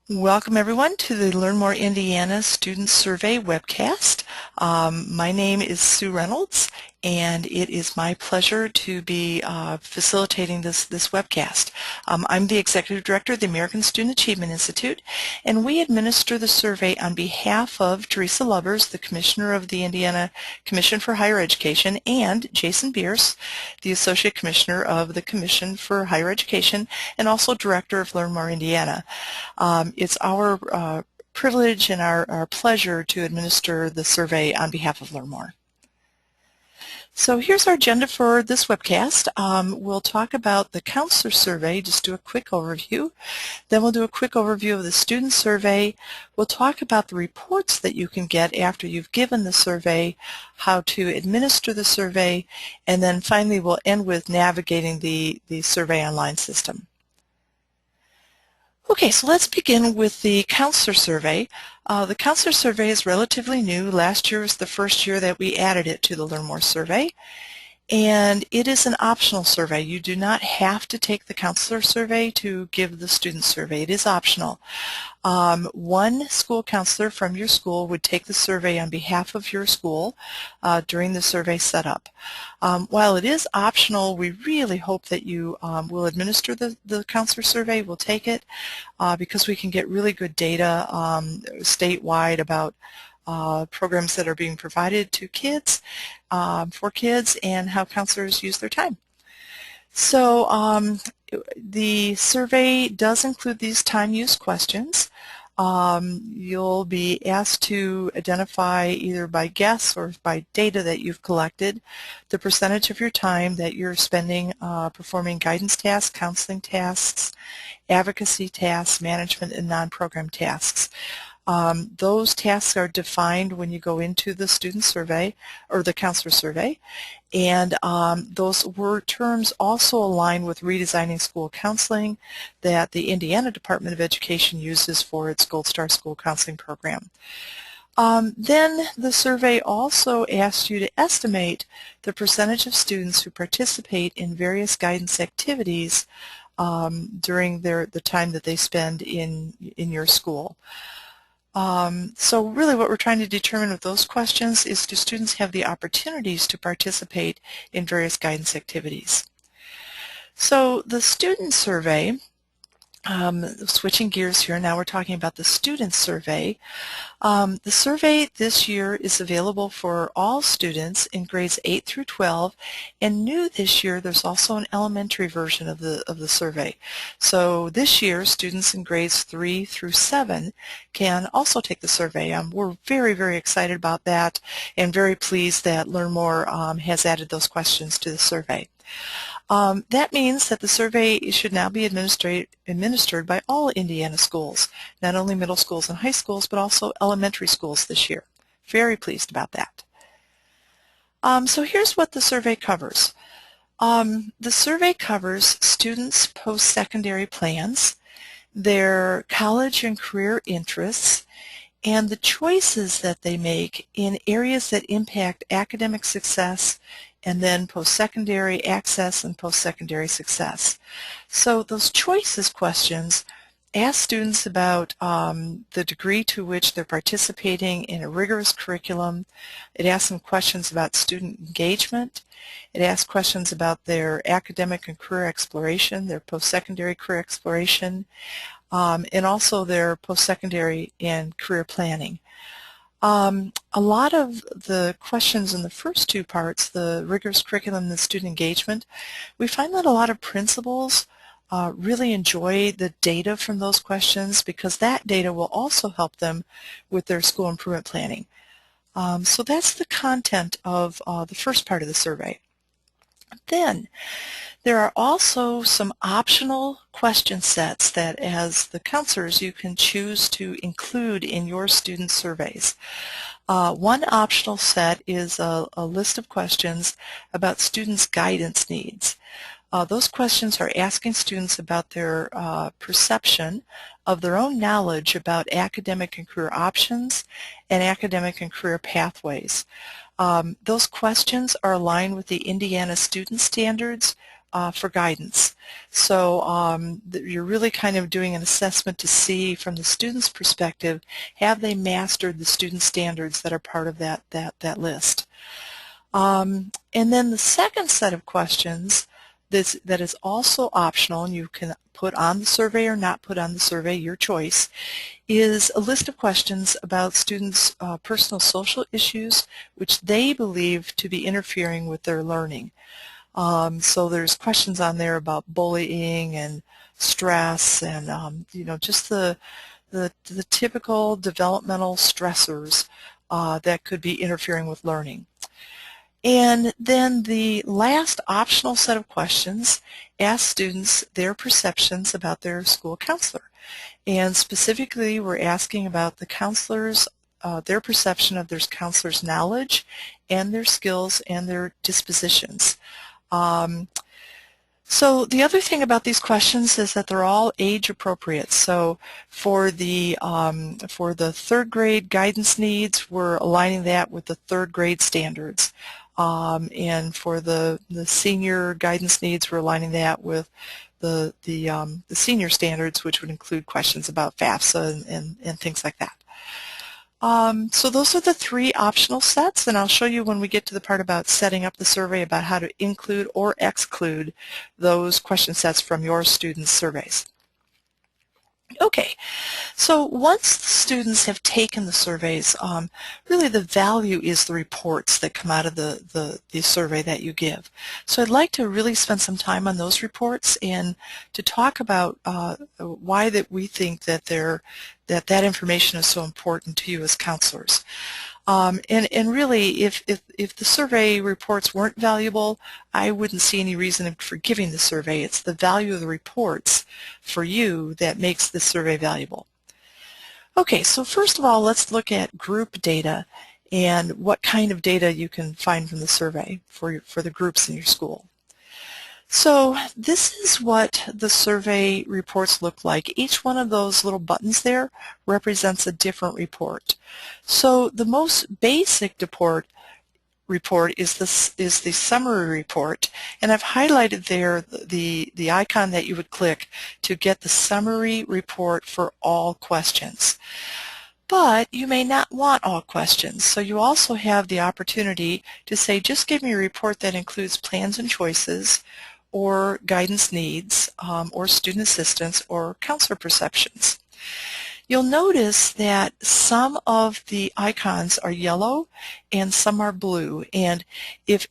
Welcome everyone to the Learn More Indiana Student Survey webcast. My name is Sue Reynolds and it is my pleasure to be facilitating this webcast. I'm the Executive Director of the American Student Achievement Institute, and we administer the survey on behalf of Teresa Lovers, the Commissioner of the Indiana Commission for Higher Education, and Jason Bierce, the Associate Commissioner of the Commission for Higher Education and also Director of Learn More Indiana. It's our privilege and our pleasure to administer the survey on behalf of Learn More. So here's our agenda for this webcast. We'll talk about the counselor survey, just do a quick overview. Then we'll do a quick overview of the student survey. We'll talk about the reports that you can get after you've given the survey, how to administer the survey, and then finally we'll end with navigating the survey online system. Okay, so let's begin with the counselor survey. The counselor survey is relatively new. Last year was the first year that we added it to the Learn More survey. And it is an optional survey. You do not have to take the counselor survey to give the student survey. It is optional. One school counselor from your school would take the survey on behalf of your school during the survey setup. While it is optional, we really hope that you will administer the counselor survey. We'll take it because we can get really good data statewide about programs that are being provided to kids, for kids, and how counselors use their time. So the survey does include these time use questions. You'll be asked to identify either by guess or by data that you've collected the percentage of your time that you're spending performing guidance tasks, counseling tasks, advocacy tasks, management, and non-program tasks. Those tasks are defined when you go into the student survey or the counselor survey, and those terms also align with redesigning school counseling that the Indiana Department of Education uses for its Gold Star School Counseling Program. Then the survey also asks you to estimate the percentage of students who participate in various guidance activities during the time that they spend in your school. So really what we're trying to determine with those questions is, do students have the opportunities to participate in various guidance activities? So the student survey, switching gears here, now we're talking about the student survey. The survey this year is available for all students in grades 8 through 12, and new this year there's also an elementary version of the survey. So this year students in grades 3 through 7 can also take the survey. We're very, very excited about that and very pleased that Learn More has added those questions to the survey. That means that the survey should now be administered by all Indiana schools, not only middle schools and high schools, but also elementary schools this year. Very pleased about that. So here's what the survey covers. The survey covers students' post-secondary plans, their college and career interests, and the choices that they make in areas that impact academic success and then post-secondary access and post-secondary success. So those choices questions ask students about the degree to which they're participating in a rigorous curriculum. It asks them questions about student engagement. It asks questions about their academic and career exploration, their post-secondary career exploration, and also their post-secondary and career planning. A lot of the questions in the first two parts, the rigorous curriculum and the student engagement, we find that a lot of principals really enjoy the data from those questions because that data will also help them with their school improvement planning. So that's the content of the first part of the survey. Then there are also some optional question sets that as the counselors you can choose to include in your student surveys. One optional set is a list of questions about students' guidance needs. Those questions are asking students about their perception of their own knowledge about academic and career options and academic and career pathways. Those questions are aligned with the Indiana student standards for guidance. So you're really kind of doing an assessment to see from the student's perspective, have they mastered the student standards that are part of that list. And then the second set of questions that is also optional, and you can put on the survey or not put on the survey, your choice, is a list of questions about students' personal social issues which they believe to be interfering with their learning. So there's questions on there about bullying and stress and you know, just the typical developmental stressors that could be interfering with learning. And then the last optional set of questions ask students their perceptions about their school counselor. And specifically, we're asking about the counselors, their perception of their counselor's knowledge and their skills and their dispositions. So the other thing about these questions is that they're all age appropriate. So for the third grade guidance needs, we're aligning that with the third grade standards. And for the senior guidance needs, we're aligning that with the senior standards, which would include questions about FAFSA and things like that. So those are the three optional sets, and I'll show you when we get to the part about setting up the survey about how to include or exclude those question sets from your students' surveys. Okay, so once the students have taken the surveys, really the value is the reports that come out of the survey that you give. So I'd like to really spend some time on those reports and to talk about why that we think that that information is so important to you as counselors. And really, if the survey reports weren't valuable, I wouldn't see any reason for giving the survey. It's the value of the reports for you that makes the survey valuable. Okay, so first of all, let's look at group data and what kind of data you can find from the survey for the groups in your school. So this is what the survey reports look like. Each one of those little buttons there represents a different report. So the most basic report is the summary report, and I've highlighted there the icon that you would click to get the summary report for all questions. But you may not want all questions, so you also have the opportunity to say, just give me a report that includes plans and choices, or guidance needs, or student assistance, or counselor perceptions. You'll notice that some of the icons are yellow and some are blue, and if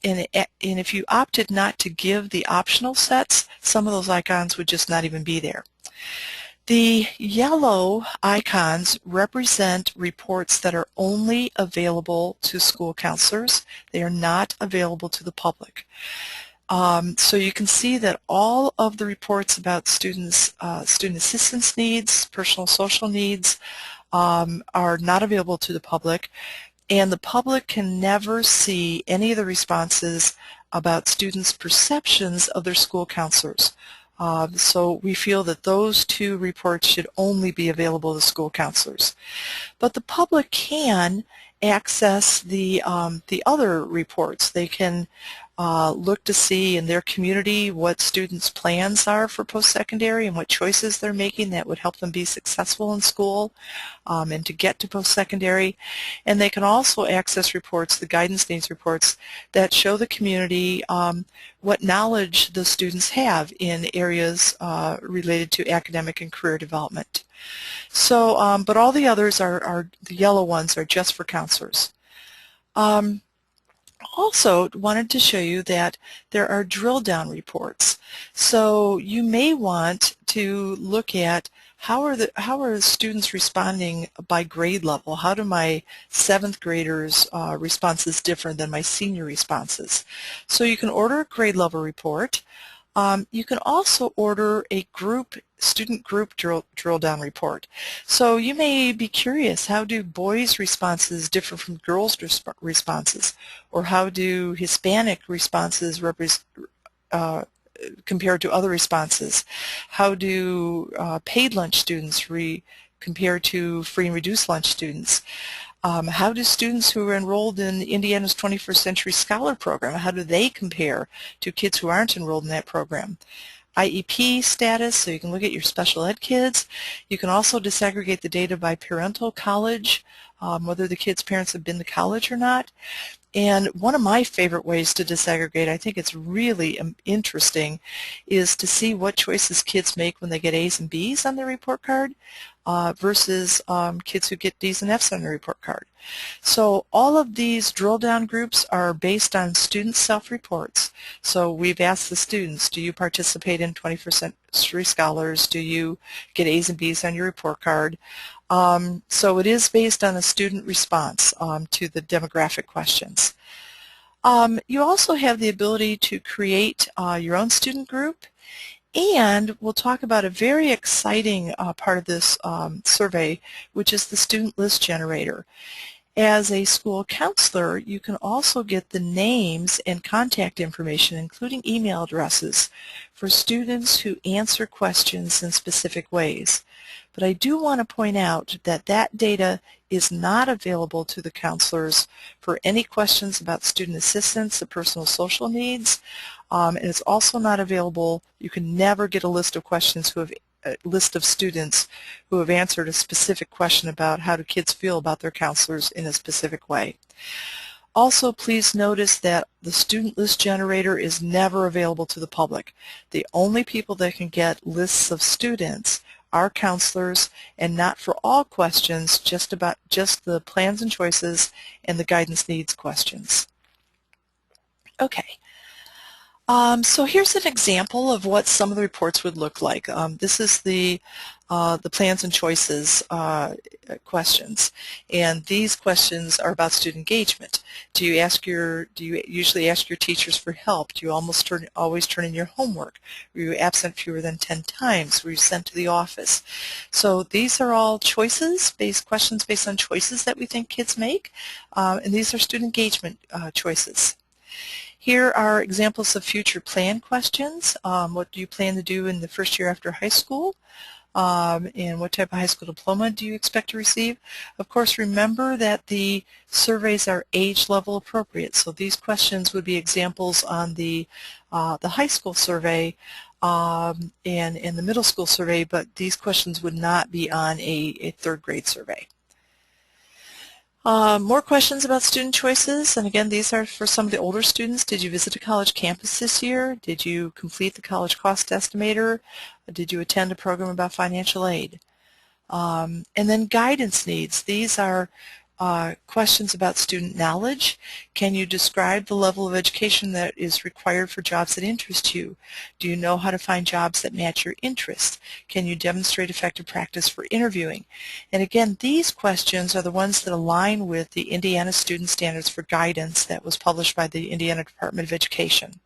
you opted not to give the optional sets, some of those icons would just not even be there. The yellow icons represent reports that are only available to school counselors. They are not available to the public. So you can see that all of the reports about student assistance needs, personal social needs, are not available to the public, and the public can never see any of the responses about students' perceptions of their school counselors. So we feel that those two reports should only be available to school counselors. But the public can access the other reports. They can look to see in their community what students' plans are for post-secondary and what choices they're making that would help them be successful in school and to get to post-secondary. And they can also access reports, the guidance needs reports, that show the community what knowledge the students have in areas related to academic and career development. So, but all the others the yellow ones are just for counselors. Also wanted to show you that there are drill down reports. So you may want to look at how are students responding by grade level? How do my 7th graders' responses differ than my senior responses? So you can order a grade level report. You can also order a student group drill down report. So you may be curious, how do boys' responses differ from girls' responses? Or how do Hispanic responses compared to other responses? How do paid lunch students compare to free and reduced lunch students? How do students who are enrolled in Indiana's 21st Century Scholar Program, how do they compare to kids who aren't enrolled in that program? IEP status, so you can look at your special ed kids. You can also disaggregate the data by parental college, whether the kids' parents have been to college or not. And one of my favorite ways to disaggregate, I think it's really interesting, is to see what choices kids make when they get A's and B's on their report card versus kids who get D's and F's on their report card. So all of these drill down groups are based on student self-reports. So we've asked the students, do you participate in 21st Century Scholars? Do you get A's and B's on your report card? So it is based on a student response to the demographic questions. You also have the ability to create your own student group, and we'll talk about a very exciting part of this survey, which is the student list generator. As a school counselor, you can also get the names and contact information, including email addresses, for students who answer questions in specific ways. But I do want to point out that that data is not available to the counselors for any questions about student assistance or personal social needs, and it's also not available. You can never get a list of questions who have a list of students who have answered a specific question about how do kids feel about their counselors in a specific way. Also, please notice that the student list generator is never available to the public. The only people that can get lists of students are counselors, and not for all questions, just the plans and choices and the guidance needs questions. Okay. So here's an example of what some of the reports would look like. This is the plans and choices questions, and these questions are about student engagement. Do you usually ask your teachers for help? Do you always turn in your homework? Were you absent fewer than 10 times? Were you sent to the office? So these are all questions based on choices that we think kids make, and these are student engagement choices. Here are examples of future plan questions. What do you plan to do in the first year after high school? And what type of high school diploma do you expect to receive? Of course, remember that the surveys are age level appropriate. So these questions would be examples on the high school survey and the middle school survey, but these questions would not be on a third grade survey. More questions about student choices, and again, these are for some of the older students. Did you visit a college campus this year? Did you complete the college cost estimator? Did you attend a program about financial aid? And then guidance needs. These are questions about student knowledge. Can you describe the level of education that is required for jobs that interest you? Do you know how to find jobs that match your interests? Can you demonstrate effective practice for interviewing? And again, these questions are the ones that align with the Indiana Student Standards for Guidance that was published by the Indiana Department of Education.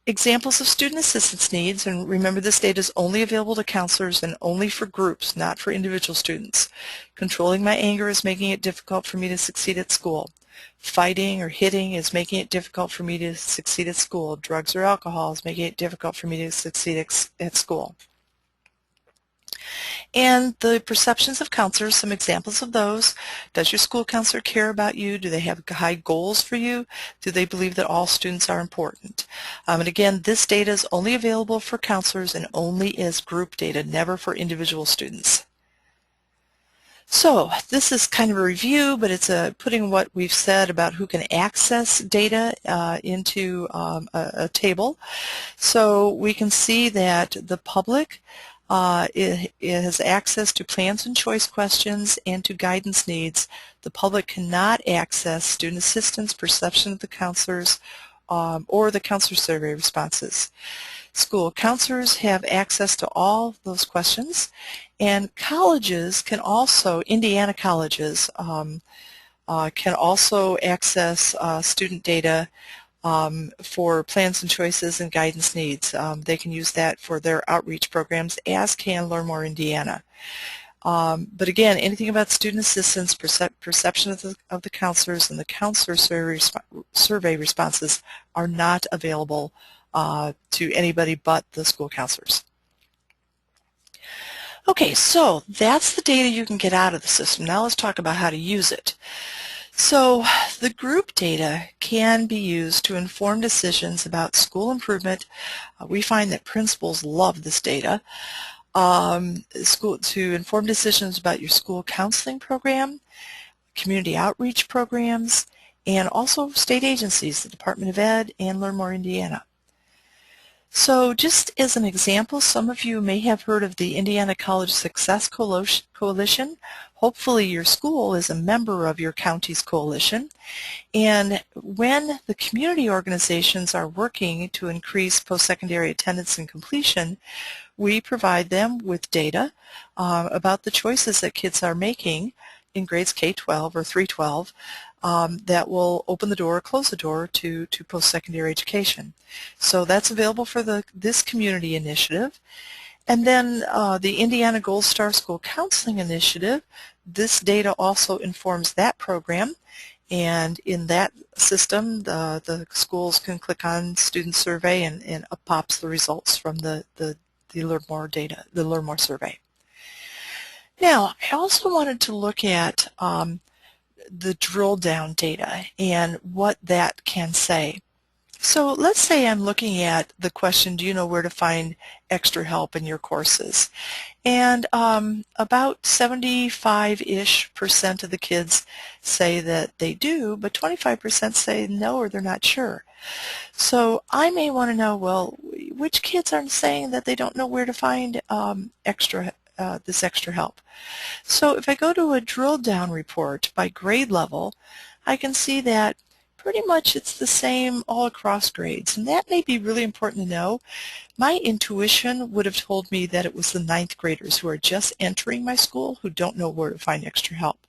Examples of student assistance needs, and remember this data is only available to counselors and only for groups, not for individual students. Controlling my anger is making it difficult for me to succeed at school. Fighting or hitting is making it difficult for me to succeed at school. Drugs or alcohol is making it difficult for me to succeed at school. And the perceptions of counselors, some examples of those. Does your school counselor care about you? Do they have high goals for you? Do they believe that all students are important? And again, this data is only available for counselors and only as group data, never for individual students. So this is kind of a review, but it's putting what we've said about who can access data into a table. So we can see that the public it has access to plans and choice questions and to guidance needs. The public cannot access student assistance, perception of the counselors, or the counselor survey responses. School counselors have access to all those questions, and colleges can also, Indiana colleges, can also access student data for plans and choices and guidance needs. They can use that for their outreach programs, as can Learn More Indiana. But again, anything about student assistance, perception of the counselors, and the counselor survey responses are not available to anybody but the school counselors. Okay, so that's the data you can get out of the system. Now let's talk about how to use it. So the group data can be used to inform decisions about school improvement. We find that principals love this data. To inform decisions about your school counseling program, community outreach programs, and also state agencies, the Department of Ed and Learn More Indiana. So just as an example, some of you may have heard of the Indiana College Success Coalition. Hopefully your school is a member of your county's coalition. And when the community organizations are working to increase post-secondary attendance and completion, we provide them with data about the choices that kids are making in grades K-12 or 312 that will open the door or close the door to post-secondary education. So that's available for this community initiative. And then the Indiana Gold Star School Counseling Initiative, this data also informs that program. And in that system, the schools can click on Student Survey and up pops the results from the Learn More data, the Learn More survey. Now, I also wanted to look at the drill down data and what that can say. So let's say I'm looking at the question, do you know where to find extra help in your courses? And about 75-ish% of the kids say that they do, but 25% say no or they're not sure. So I may want to know, well, which kids are saying that they don't know where to find this extra help? So if I go to a drill down report by grade level, I can see that pretty much it's the same all across grades, and that may be really important to know. My intuition would have told me that it was the 9th graders who are just entering my school who don't know where to find extra help.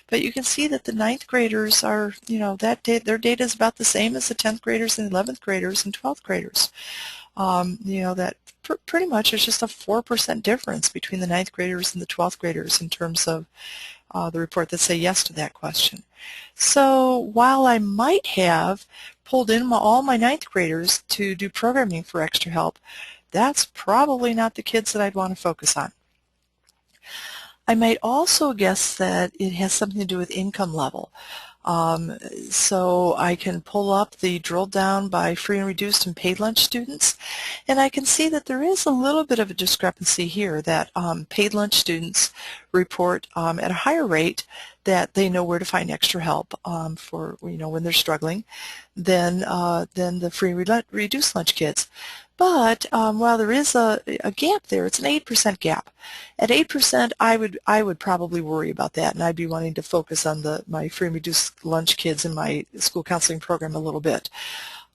But you can see that the 9th graders are, their data is about the same as the 10th graders and 11th graders and 12th graders. That pretty much is just a 4% difference between the 9th graders and the 12th graders in terms of the report that say yes to that question. So while I might have pulled in all my 9th graders to do programming for extra help, that's probably not the kids that I'd want to focus on. I might also guess that it has something to do with income level. So I can pull up the drill down by free and reduced and paid lunch students, and I can see that there is a little bit of a discrepancy here that paid lunch students report at a higher rate that they know where to find extra help for when they're struggling than the free reduced lunch kids. But while there is a gap there, it's an 8% gap. At 8%, I would probably worry about that, and I'd be wanting to focus on my free and reduced lunch kids in my school counseling program a little bit.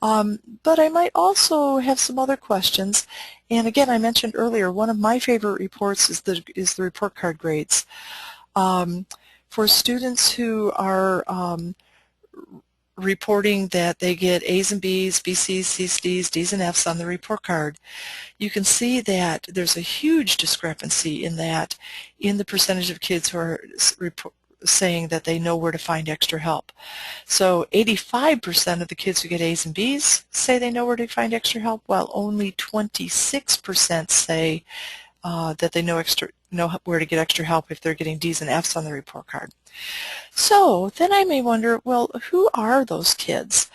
But I might also have some other questions. And again, I mentioned earlier, one of my favorite reports is the report card grades. For students who are reporting that they get A's and B's, BC's, C's, D's, and F's on the report card, you can see that there's a huge discrepancy in the percentage of kids who are saying that they know where to find extra help. So 85% of the kids who get A's and B's say they know where to find extra help, while only 26% say that they know where to get extra help if they're getting D's and F's on the report card. So then I may wonder, well, who are those kids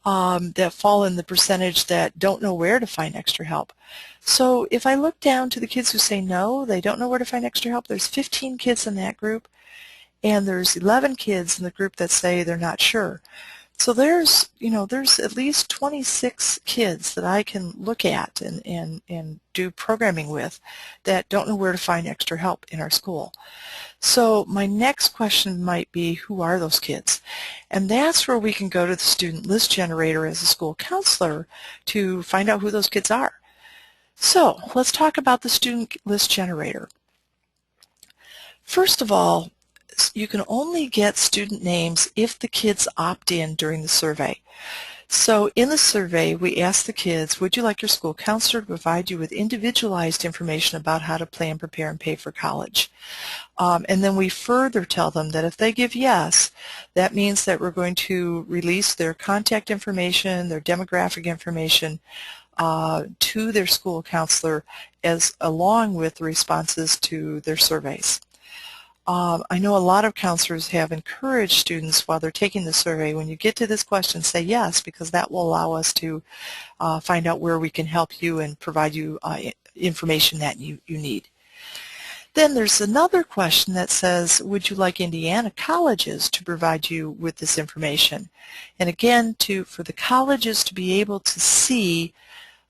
that fall in the percentage that don't know where to find extra help? So if I look down to the kids who say no, they don't know where to find extra help, there's 15 kids in that group, and there's 11 kids in the group that say they're not sure. So there's at least 26 kids that I can look at and do programming with that don't know where to find extra help in our school. So my next question might be, who are those kids? And that's where we can go to the student list generator as a school counselor to find out who those kids are. So let's talk about the student list generator. First of all, you can only get student names if the kids opt in during the survey. So in the survey, we ask the kids, would you like your school counselor to provide you with individualized information about how to plan, prepare, and pay for college? And then we further tell them that if they give yes, that means that we're going to release their contact information, their demographic information, to their school counselor along with the responses to their surveys. I know a lot of counselors have encouraged students while they're taking the survey, when you get to this question, say yes, because that will allow us to find out where we can help you and provide you information that you need. Then there's another question that says, would you like Indiana colleges to provide you with this information? And again, for the colleges to be able to see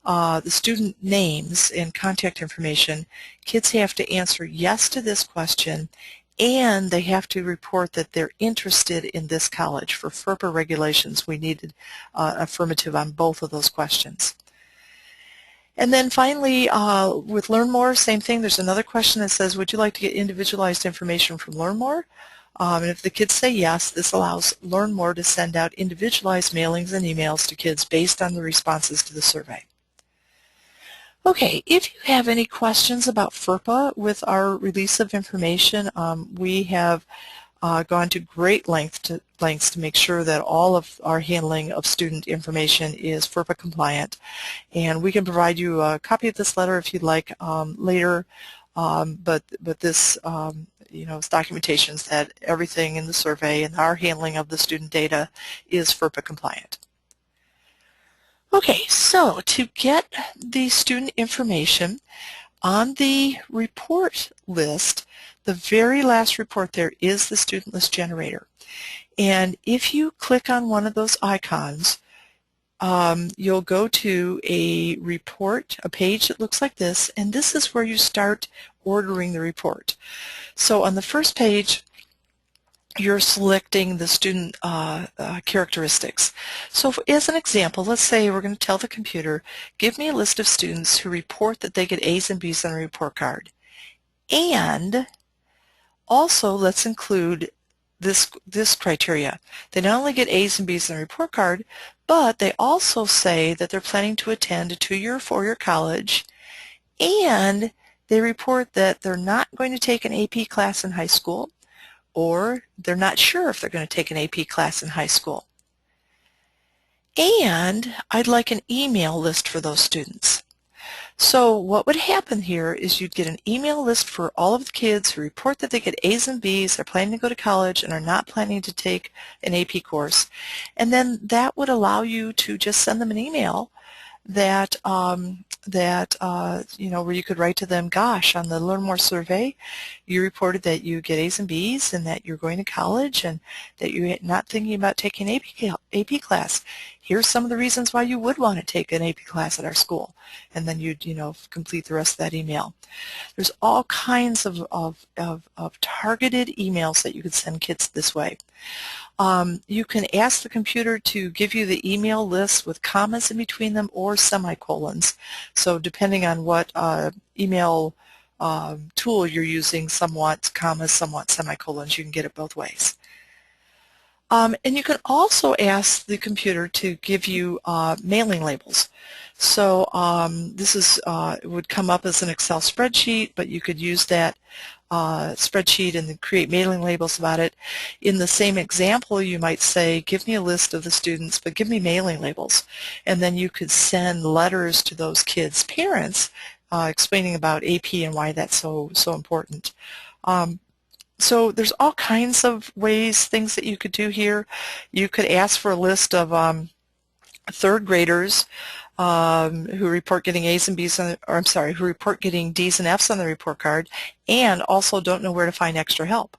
the student names and contact information, kids have to answer yes to this question, and they have to report that they're interested in this college. For FERPA regulations, we needed affirmative on both of those questions. And then finally, with Learn More, same thing. There's another question that says, would you like to get individualized information from Learn More? And if the kids say yes, this allows Learn More to send out individualized mailings and emails to kids based on the responses to the survey. Okay, if you have any questions about FERPA with our release of information, we have gone to great lengths to make sure that all of our handling of student information is FERPA compliant. And we can provide you a copy of this letter if you'd like later, but this is documentation that everything in the survey and our handling of the student data is FERPA compliant. Okay, so to get the student information on the report list, the very last report there is the student list generator. And if you click on one of those icons, you'll go to a report, a page that looks like this, and this is where you start ordering the report. So on the first page, you're selecting the student characteristics. So as an example, let's say we're going to tell the computer, give me a list of students who report that they get A's and B's on a report card. And also let's include this criteria. They not only get A's and B's on a report card, but they also say that they're planning to attend a 2-year or 4-year college, and they report that they're not going to take an AP class in high school, or they're not sure if they're going to take an AP class in high school. And I'd like an email list for those students. So what would happen here is you'd get an email list for all of the kids who report that they get A's and B's, they're planning to go to college, and are not planning to take an AP course. And then that would allow you to just send them an email that where you could write to them, gosh, on the Learn More survey, you reported that you get A's and B's and that you're going to college and that you're not thinking about taking an AP class. Here's some of the reasons why you would want to take an AP class at our school. And then you'd, complete the rest of that email. There's all kinds of targeted emails that you could send kids this way. You can ask the computer to give you the email list with commas in between them or semicolons. So depending on what email tool you're using, somewhat commas, somewhat semicolons, you can get it both ways. And you can also ask the computer to give you mailing labels. So this would come up as an Excel spreadsheet, but you could use that spreadsheet and then create mailing labels about it. In the same example, you might say, give me a list of the students, but give me mailing labels. And then you could send letters to those kids' parents explaining about AP and why that's so important. So there's all kinds of ways, things that you could do here. You could ask for a list of third graders who report getting A's and B's, who report getting D's and F's on the report card and also don't know where to find extra help.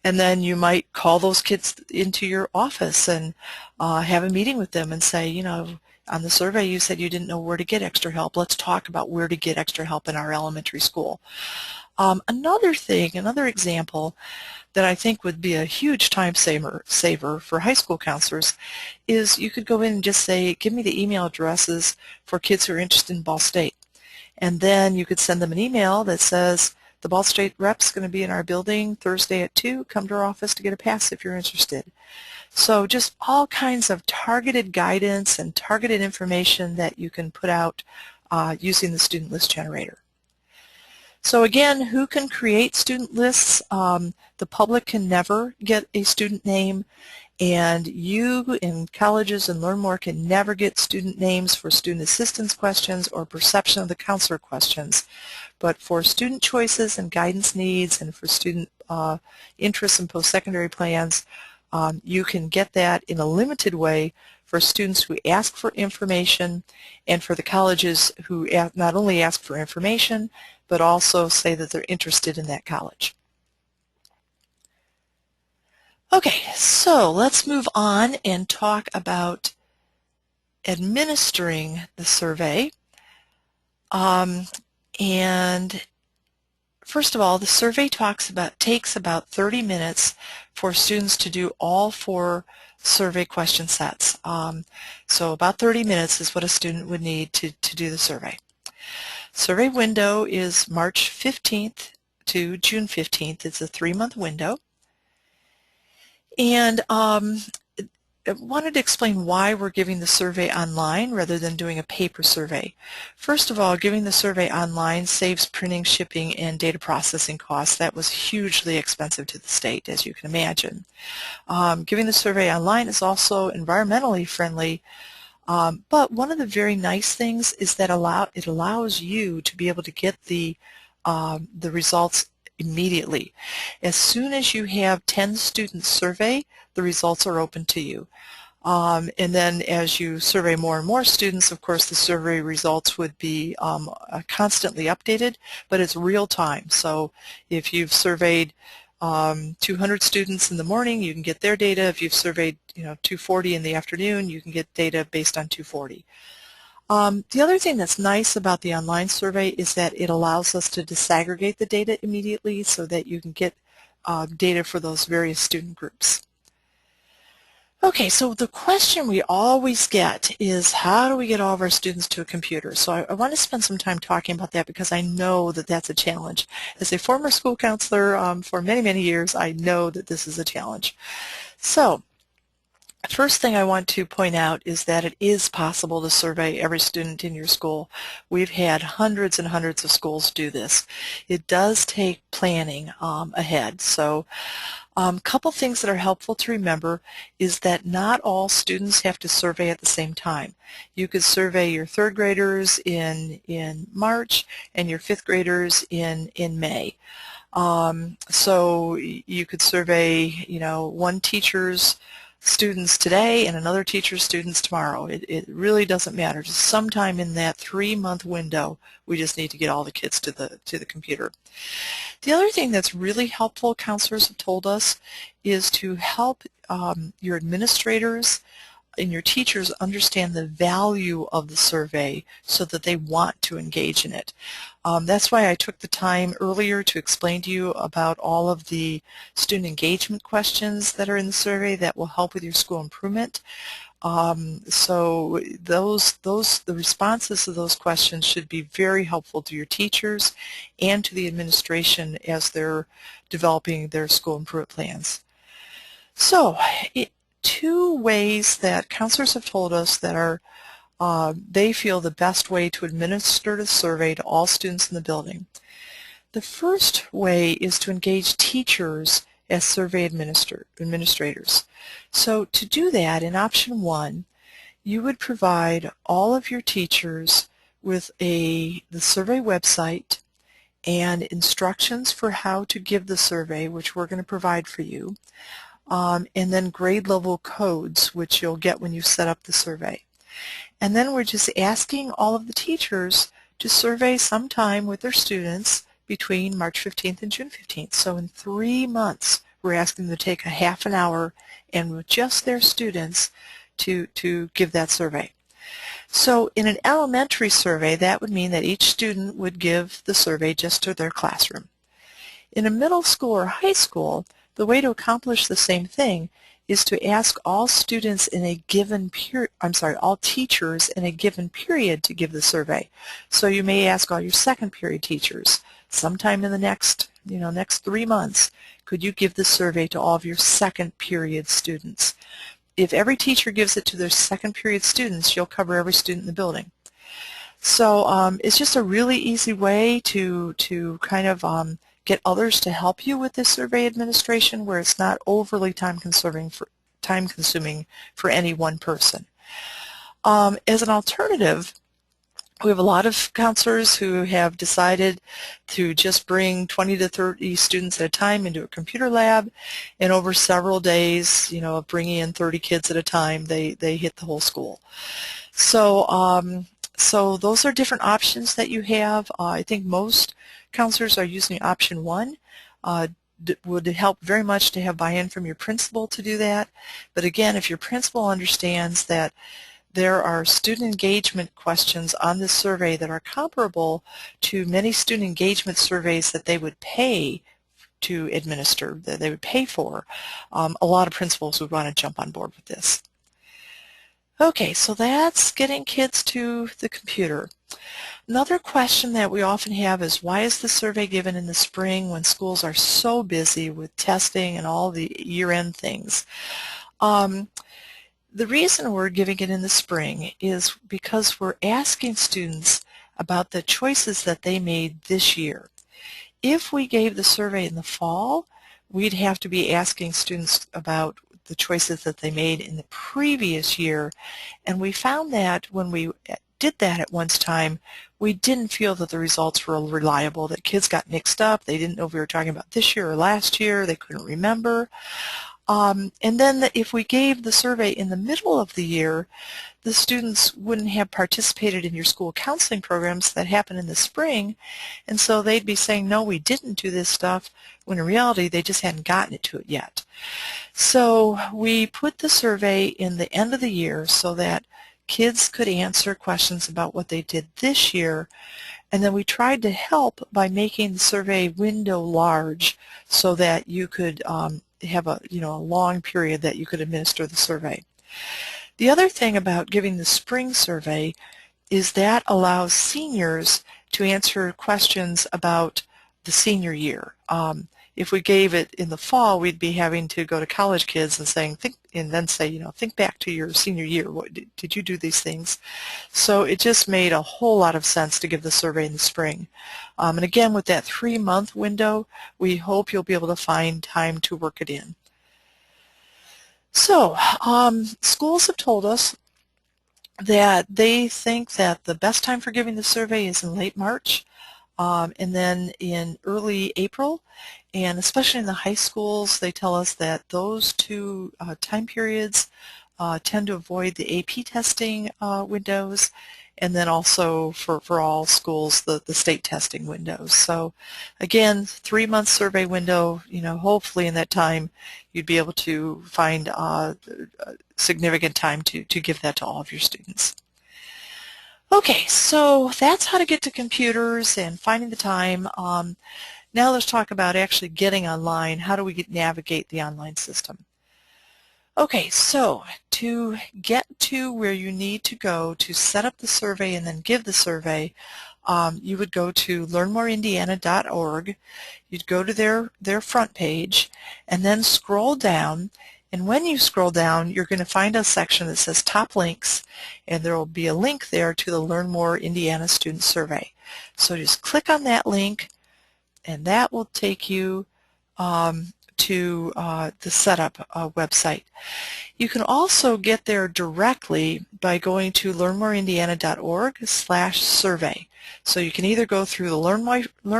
And then you might call those kids into your office and have a meeting with them and say, on the survey you said you didn't know where to get extra help. Let's talk about where to get extra help in our elementary school. Another example that I think would be a huge time saver for high school counselors is you could go in and just say, give me the email addresses for kids who are interested in Ball State. And then you could send them an email that says, the Ball State rep's going to be in our building Thursday at 2. Come to our office to get a pass if you're interested. So just all kinds of targeted guidance and targeted information that you can put out using the student list generator. So again, who can create student lists? The public can never get a student name, And you in colleges and Learn More can never get student names for student assistance questions or perception of the counselor questions. But for student choices and guidance needs and for student interests in post-secondary plans, you can get that in a limited way for students who ask for information and for the colleges who not only ask for information but also say that they're interested in that college. Okay, so let's move on and talk about administering the survey. And first of all, the survey takes about 30 minutes for students to do all 4 survey question sets. So about 30 minutes is what a student would need to do the survey. Survey window is March 15th to June 15th. It's a 3-month window. And I wanted to explain why we're giving the survey online rather than doing a paper survey. First of all, giving the survey online saves printing, shipping, and data processing costs. That was hugely expensive to the state, as you can imagine. Giving the survey online is also environmentally friendly, but one of the very nice things is that it allows you to be able to get the results immediately. As soon as you have 10 students survey, the results are open to you. And then as you survey more and more students, of course the survey results would be constantly updated, but it's real time. So if you've surveyed 200 students in the morning, you can get their data. If you've surveyed 240 in the afternoon, you can get data based on 240. The other thing that's nice about the online survey is that it allows us to disaggregate the data immediately so that you can get data for those various student groups. Okay, so the question we always get is how do we get all of our students to a computer? So I want to spend some time talking about that because I know that that's a challenge. As a former school counselor for many, many years, I know that this is a challenge. So first thing I want to point out is that it is possible to survey every student in your school. We've had hundreds and hundreds of schools do this. It does take planning ahead. So a couple things that are helpful to remember is that not all students have to survey at the same time. You could survey your 3rd graders in March and your 5th graders in May. So you could survey, one teacher's students today and another teacher's students tomorrow. It really doesn't matter. Just sometime in that 3-month window, we just need to get all the kids to the computer. The other thing that's really helpful, counselors have told us, is to help your administrators and your teachers understand the value of the survey so that they want to engage in it. That's why I took the time earlier to explain to you about all of the student engagement questions that are in the survey that will help with your school improvement. So the responses to those questions should be very helpful to your teachers and to the administration as they're developing their school improvement plans. So 2 ways that counselors have told us that are they feel the best way to administer the survey to all students in the building. The first way is to engage teachers as survey administrators. So to do that, in option 1, you would provide all of your teachers with the survey website and instructions for how to give the survey, which we're going to provide for you, and then grade level codes, which you'll get when you set up the survey. And then we're just asking all of the teachers to survey sometime with their students between March 15th and June 15th. So in 3 months, we're asking them to take a half an hour and with just their students to give that survey. So in an elementary survey, that would mean that each student would give the survey just to their classroom. In a middle school or high school, the way to accomplish the same thing is to ask all students in a given period, all teachers in a given period to give the survey. So you may ask all your 2nd period teachers, sometime in the next 3 months, could you give the survey to all of your 2nd period students? If every teacher gives it to their 2nd period students, you'll cover every student in the building. So it's just a really easy way to kind of get others to help you with this survey administration where it's not overly time consuming time consuming for any one person. As an alternative, we have a lot of counselors who have decided to just bring 20 to 30 students at a time into a computer lab, and over several days, you know, of bringing in 30 kids at a time, they hit the whole school. So those are different options that you have. I think most counselors are using option 1. Would help very much to have buy-in from your principal to do that. But again, if your principal understands that there are student engagement questions on this survey that are comparable to many student engagement surveys that they would pay to administer, that they would pay for, a lot of principals would want to jump on board with this. Okay, so that's getting kids to the computer. Another question that we often have is, why is the survey given in the spring when schools are so busy with testing and all the year-end things? The reason we're giving it in the spring is because we're asking students about the choices that they made this year. If we gave the survey in the fall, we'd have to be asking students about the choices that they made in the previous year, and we found that when we did that at one time, we didn't feel that the results were reliable, that kids got mixed up, they didn't know if we were talking about this year or last year, they couldn't remember. And then if we gave the survey in the middle of the year, the students wouldn't have participated in your school counseling programs that happen in the spring, and so they'd be saying, no, we didn't do this stuff, when in reality they just hadn't gotten to it yet. So we put the survey in the end of the year so that kids could answer questions about what they did this year, and then we tried to help by making the survey window large so that you could have a long period that you could administer the survey. The other thing about giving the spring survey is that allows seniors to answer questions about the senior year. If we gave it in the fall, we'd be having to go to college kids and saying, think back to your senior year. What, did you do these things? So it just made a whole lot of sense to give the survey in the spring. And again, with that 3-month window, we hope you'll be able to find time to work it in. So schools have told us that they think that the best time for giving the survey is in late March, and then in early April, and especially in the high schools, they tell us that those two time periods tend to avoid the AP testing windows, and then also for all schools the state testing windows. So again, 3-month survey window, hopefully in that time you'd be able to find significant time to give that to all of your students. Okay, so that's how to get to computers and finding the time. Now let's talk about actually getting online. How do we navigate the online system? Okay, so to get to where you need to go to set up the survey and then give the survey, you would go to learnmoreindiana.org. You'd go to their front page and then scroll down. And when you scroll down, you're going to find a section that says Top Links, and there will be a link there to the Learn More Indiana Student Survey. So just click on that link, and that will take you to the setup website. You can also get there directly by going to learnmoreindiana.org/survey. So you can either go through the Learn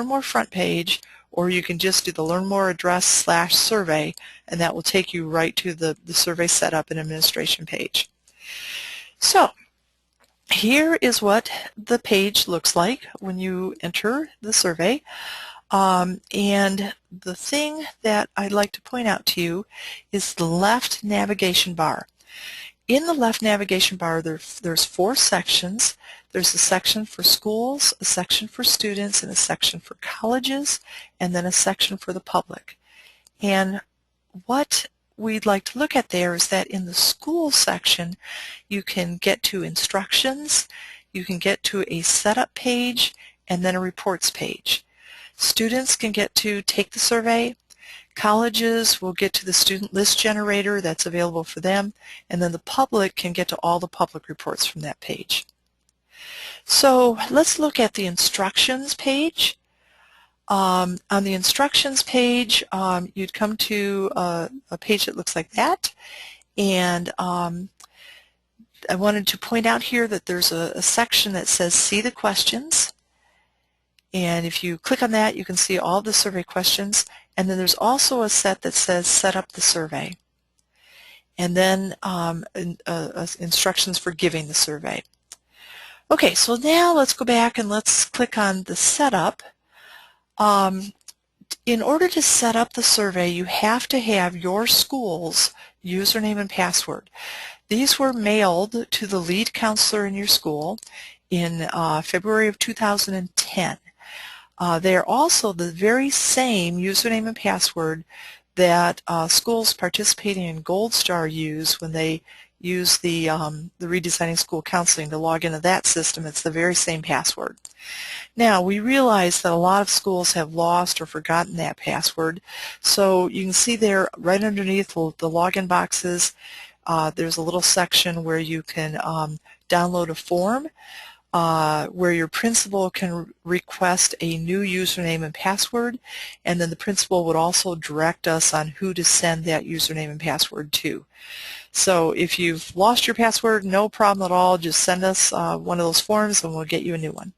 More front page, or you can just do the Learn More address/survey, and that will take you right to the survey setup and administration page. So here is what the page looks like when you enter the survey. And the thing that I'd like to point out to you is the left navigation bar. In the left navigation bar, there's 4 sections. There's a section for schools, a section for students, and a section for colleges, and then a section for the public. And what we'd like to look at there is that in the school section, you can get to instructions, you can get to a setup page, and then a reports page. Students can get to take the survey. Colleges will get to the student list generator that's available for them, and then the public can get to all the public reports from that page. So let's look at the instructions page. On the instructions page, you'd come to a page that looks like that, And I wanted to point out here that there's a section that says see the questions. And if you click on that, you can see all the survey questions. And then there's also a set that says set up the survey. And then instructions for giving the survey. Okay, so now let's go back and let's click on the setup. In order to set up the survey, you have to have your school's username and password. These were mailed to the lead counselor in your school in February of 2010. They are also the very same username and password that schools participating in Gold Star use when they use the Redesigning School Counseling to log into that system. It's the very same password. Now, we realize that a lot of schools have lost or forgotten that password, so you can see there right underneath the login boxes, there's a little section where you can download a form where your principal can request a new username and password, and then the principal would also direct us on who to send that username and password to. So if you've lost your password, no problem at all, just send us one of those forms and we'll get you a new one.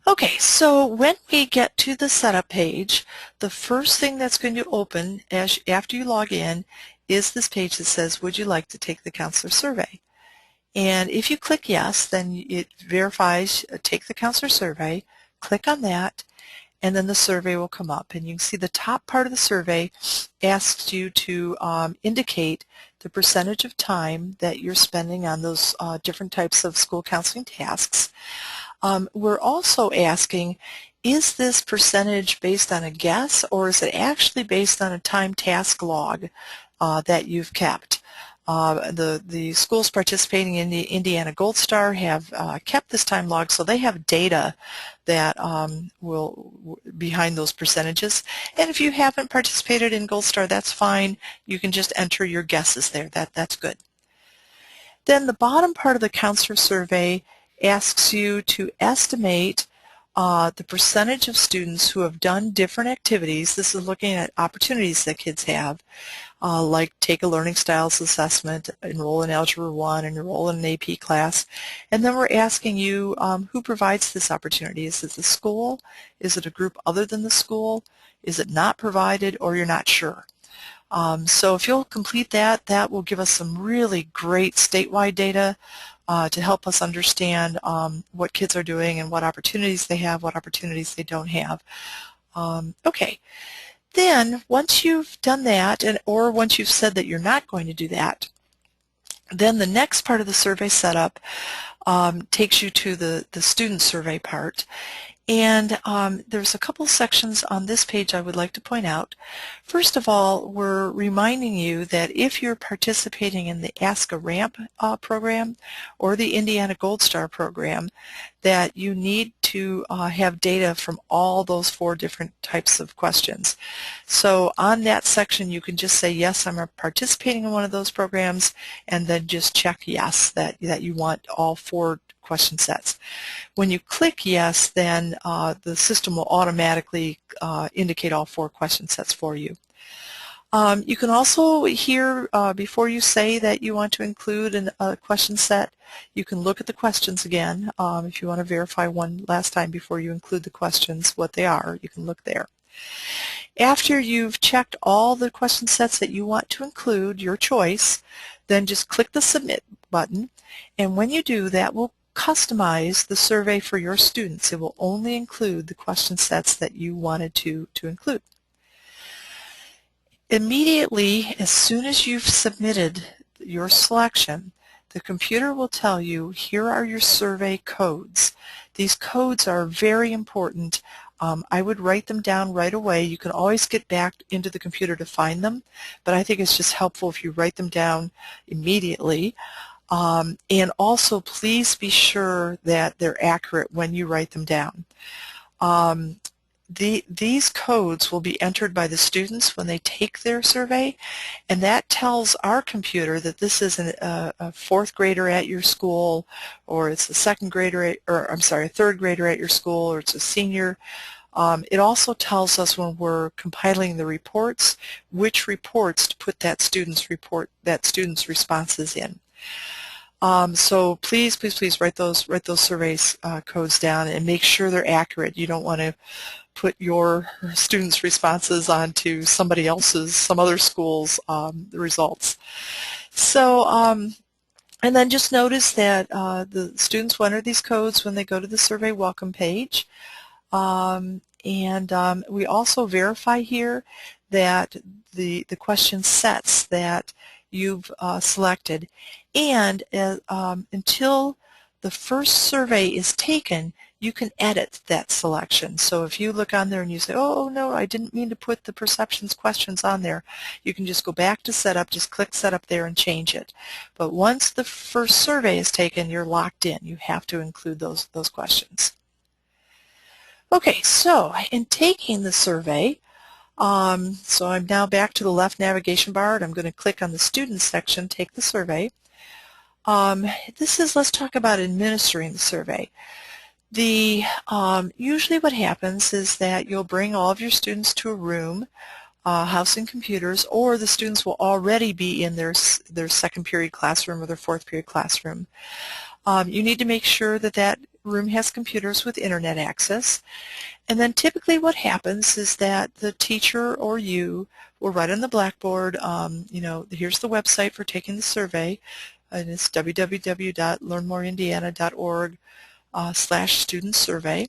Okay, so when we get to the setup page, the first thing that's going to open after you log in is this page that says, would you like to take the counselor survey? And if you click yes, then it verifies take the counselor survey. Click on that, and then the survey will come up. And you can see the top part of the survey asks you to indicate the percentage of time that you're spending on those different types of school counseling tasks. We're also asking, is this percentage based on a guess, or is it actually based on a time task log that you've kept? The schools participating in the Indiana Gold Star have kept this time log, so they have data that will behind those percentages. And if you haven't participated in Gold Star, that's fine. You can just enter your guesses there. That's good. Then the bottom part of the counselor survey asks you to estimate the percentage of students who have done different activities. This is looking at opportunities that kids have, like take a learning styles assessment, enroll in Algebra 1, enroll in an AP class. And then we're asking you who provides this opportunity. Is it the school? Is it a group other than the school? Is it not provided, or you're not sure? So if you'll complete that, that will give us some really great statewide data to help us understand what kids are doing and what opportunities they have, what opportunities they don't have. Okay, then once you've done that, or once you've said that you're not going to do that, then the next part of the survey setup takes you to the student survey part. And there's a couple sections on this page I would like to point out. First of all, we're reminding you that if you're participating in the Ask a Ramp program or the Indiana Gold Star program, that you need to have data from all those 4 different types of questions. So on that section, you can just say, yes, I'm participating in one of those programs, and then just check yes, that you want all 4 question sets. When you click yes, then the system will automatically indicate all 4 question sets for you. You can also here, before you say that you want to include a question set, you can look at the questions again. If you want to verify one last time before you include the questions, what they are, you can look there. After you've checked all the question sets that you want to include, your choice, then just click the Submit button, and when you do, that will customize the survey for your students. It will only include the question sets that you wanted to include. Immediately, as soon as you've submitted your selection, the computer will tell you, here are your survey codes. These codes are very important. I would write them down right away. You can always get back into the computer to find them, but I think it's just helpful if you write them down immediately. And also, please be sure that they're accurate when you write them down. These codes will be entered by the students when they take their survey, and that tells our computer that this is a 4th grader at your school, or it's a 2nd grader, or I'm sorry, a 3rd grader at your school, or it's a senior. It also tells us when we're compiling the reports, which reports to put that student's responses in. So please, please, please write those surveys codes down and make sure they're accurate. You don't want to put your students' responses onto somebody else's, some other school's results. So, and then just notice that the students will enter these codes when they go to the survey welcome page. We also verify here that the question sets that you've selected, and until the first survey is taken, you can edit that selection. So if you look on there and you say, oh no, I didn't mean to put the perceptions questions on there, you can just go back to setup, just click setup there and change it. But once the first survey is taken, you're locked in. You have to include those questions. Okay, so in taking the survey, so I'm now back to the left navigation bar, and I'm going to click on the Students section, take the survey. Let's talk about administering the survey. Usually what happens is that you'll bring all of your students to a room, house and computers, or the students will already be in their second period classroom or their fourth period classroom. You need to make sure that that room has computers with internet access. And then typically what happens is that the teacher or you will write on the blackboard, here's the website for taking the survey, and it's www.learnmoreindiana.org/student survey.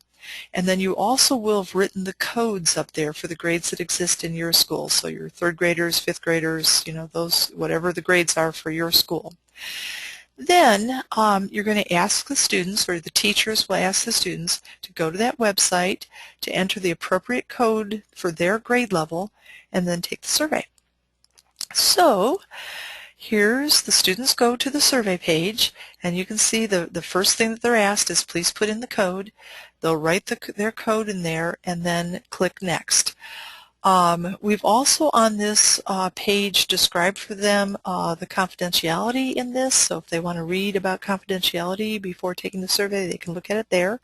And then you also will have written the codes up there for the grades that exist in your school. So your third graders, fifth graders, those, whatever the grades are for your school. Then you're going to ask the students, or the teachers will ask the students, to go to that website to enter the appropriate code for their grade level and then take the survey. So here's the students go to the survey page, and you can see the first thing that they're asked is please put in the code. They'll write their code in there and then click next. We've also on this page described for them the confidentiality in this, so if they want to read about confidentiality before taking the survey, they can look at it there.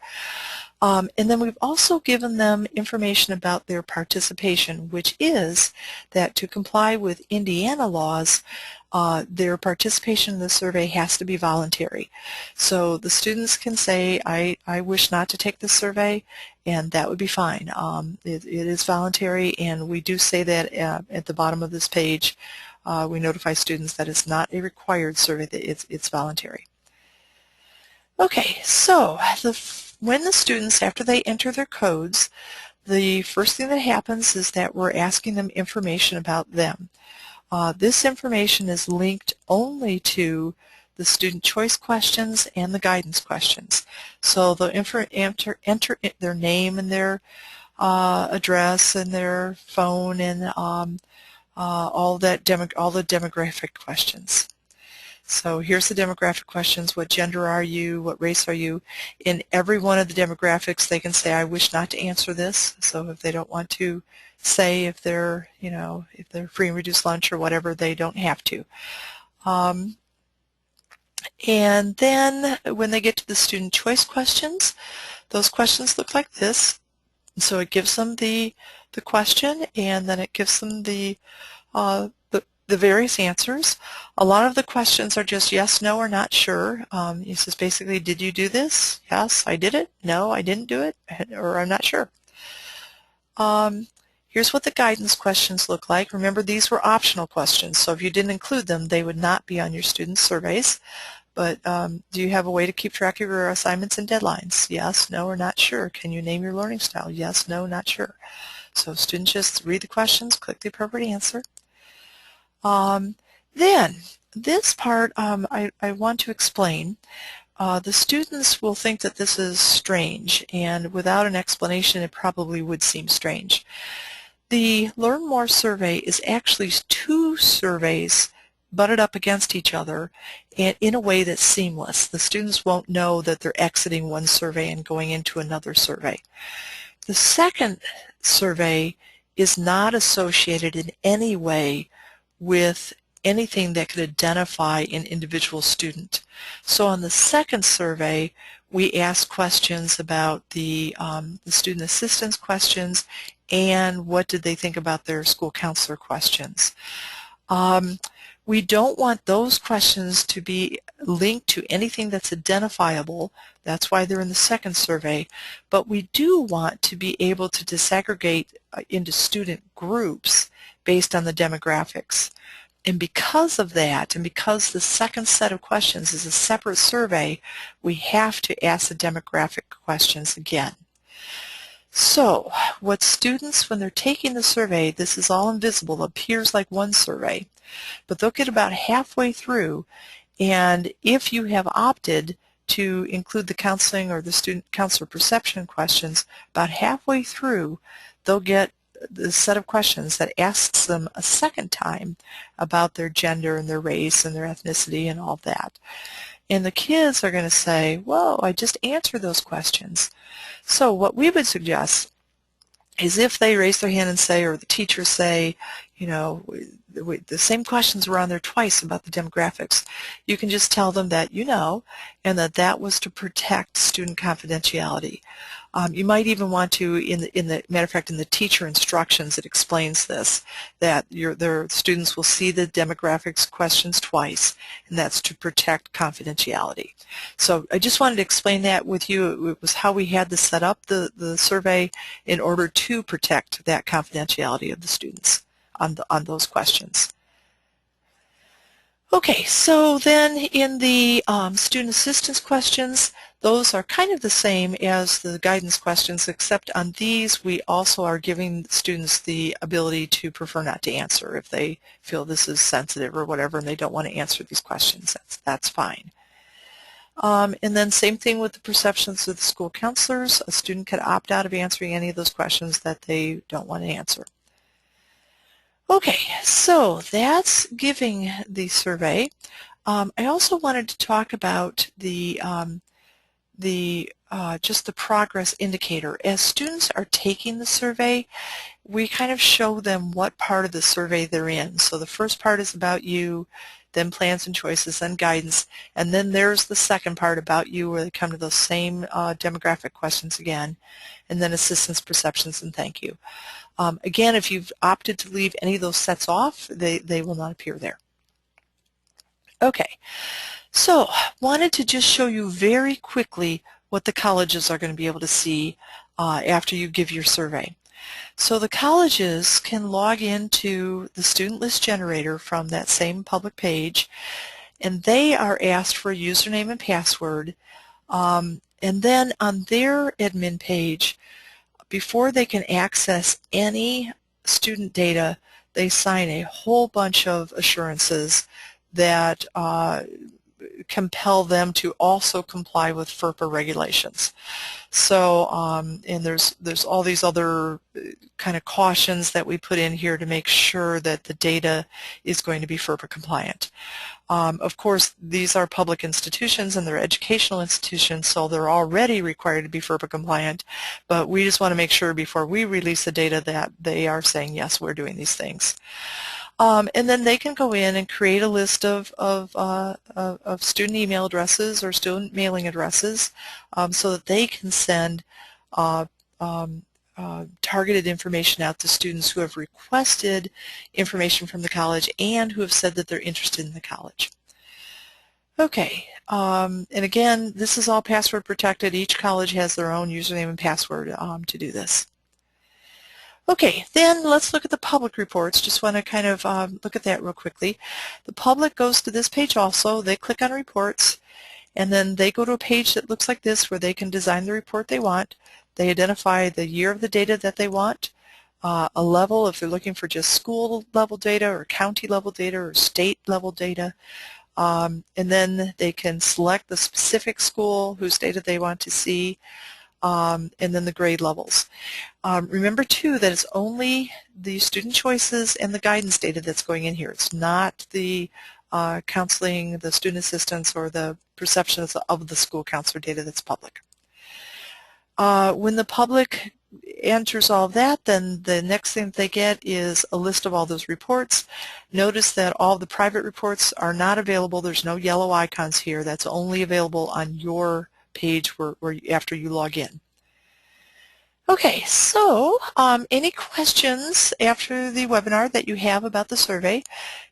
And then we've also given them information about their participation, which is that to comply with Indiana laws, their participation in the survey has to be voluntary. So the students can say, I wish not to take the survey, and that would be fine. It is voluntary, and we do say that at the bottom of this page. We notify students that it's not a required survey, that it's voluntary. Okay, so when the students, after they enter their codes, the first thing that happens is that we're asking them information about them. This information is linked only to the student choice questions and the guidance questions. So they'll enter their name and their address and their phone and all the demographic questions. So here's the demographic questions. What gender are you? What race are you? In every one of the demographics, they can say, I wish not to answer this. So if they don't want to say if they're, if they're free and reduced lunch or whatever, they don't have to. And then when they get to the student choice questions, those questions look like this. So it gives them the question, and then it gives them the various answers. A lot of the questions are just yes, no, or not sure. It says basically, did you do this? Yes, I did it. No, I didn't do it, or I'm not sure. Here's what the guidance questions look like. Remember, these were optional questions, so if you didn't include them, they would not be on your student surveys. But do you have a way to keep track of your assignments and deadlines? Yes, no, or not sure. Can you name your learning style? Yes, no, not sure. So students just read the questions, click the appropriate answer. Then this part I want to explain. The students will think that this is strange, and without an explanation it probably would seem strange. The Learn More survey is actually two surveys butted up against each other and in a way that's seamless. The students won't know that they're exiting one survey and going into another survey. The second survey is not associated in any way with anything that could identify an individual student. So on the second survey, we asked questions about the student assistance questions and what did they think about their school counselor questions. We don't want those questions to be linked to anything that's identifiable. That's why they're in the second survey. But we do want to be able to disaggregate into student groups based on the demographics. And because of that, and because the second set of questions is a separate survey, we have to ask the demographic questions again. So, what students, when they're taking the survey, this is all invisible, appears like one survey, but they'll get about halfway through, and if you have opted to include the counseling or the student counselor perception questions, about halfway through, they'll get the set of questions that asks them a second time about their gender and their race and their ethnicity and all that. And the kids are going to say, whoa, I just answered those questions. So what we would suggest is if they raise their hand and say, or the teachers say, you know, the same questions were on there twice about the demographics, you can just tell them that you know, and that was to protect student confidentiality. You might even want to, matter of fact, in the teacher instructions, it explains this, that their students will see the demographics questions twice, and that's to protect confidentiality. So I just wanted to explain that with you. It was how we had to set up the survey in order to protect that confidentiality of the students on those questions. Okay, so then in the student assistance questions, those are kind of the same as the guidance questions, except on these we also are giving students the ability to prefer not to answer if they feel this is sensitive or whatever and they don't want to answer these questions. That's fine. And then same thing with the perceptions of the school counselors. A student could opt out of answering any of those questions that they don't want to answer. Okay, so that's giving the survey. I also wanted to talk about just the progress indicator. As students are taking the survey, we kind of show them what part of the survey they're in. So the first part is about you, then plans and choices, then guidance, and then there's the second part about you where they come to those same demographic questions again, and then assistance, perceptions, and thank you. Again, if you've opted to leave any of those sets off, they will not appear there. Okay, so wanted to just show you very quickly what the colleges are going to be able to see after you give your survey. So the colleges can log into the student list generator from that same public page, and they are asked for a username and password, and then on their admin page, before they can access any student data, they sign a whole bunch of assurances that compel them to also comply with FERPA regulations. So, and there's all these other kind of cautions that we put in here to make sure that the data is going to be FERPA compliant. Of course, these are public institutions and they're educational institutions, so they're already required to be FERPA compliant, but we just want to make sure before we release the data that they are saying, yes, we're doing these things. And then they can go in and create a list of student email addresses or student mailing addresses so that they can send targeted information out to students who have requested information from the college and who have said that they're interested in the college. Okay, and again, this is all password protected. Each college has their own username and password to do this. Okay, then let's look at the public reports. Just want to kind of look at that real quickly. The public goes to this page also. They click on reports, and then they go to a page that looks like this where they can design the report they want. They identify the year of the data that they want, a level if they're looking for just school level data or county level data or state level data, and then they can select the specific school whose data they want to see, and then the grade levels. Remember too that it's only the student choices and the guidance data that's going in here. It's not the counseling, the student assistance, or the perceptions of the school counselor data that's public. When the public enters all of that, then the next thing they get is a list of all those reports. Notice that all the private reports are not available. There's no yellow icons here. That's only available on your page after you log in. Okay, so any questions after the webinar that you have about the survey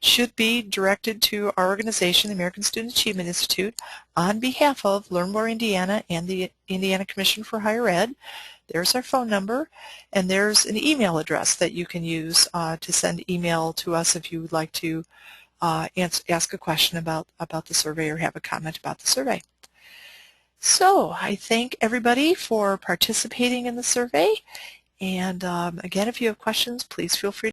should be directed to our organization, the American Student Achievement Institute, on behalf of Learn More Indiana and the Indiana Commission for Higher Ed. There's our phone number, and there's an email address that you can use to send email to us if you would like to ask a question about the survey or have a comment about the survey. So I thank everybody for participating in the survey, and again, if you have questions, please feel free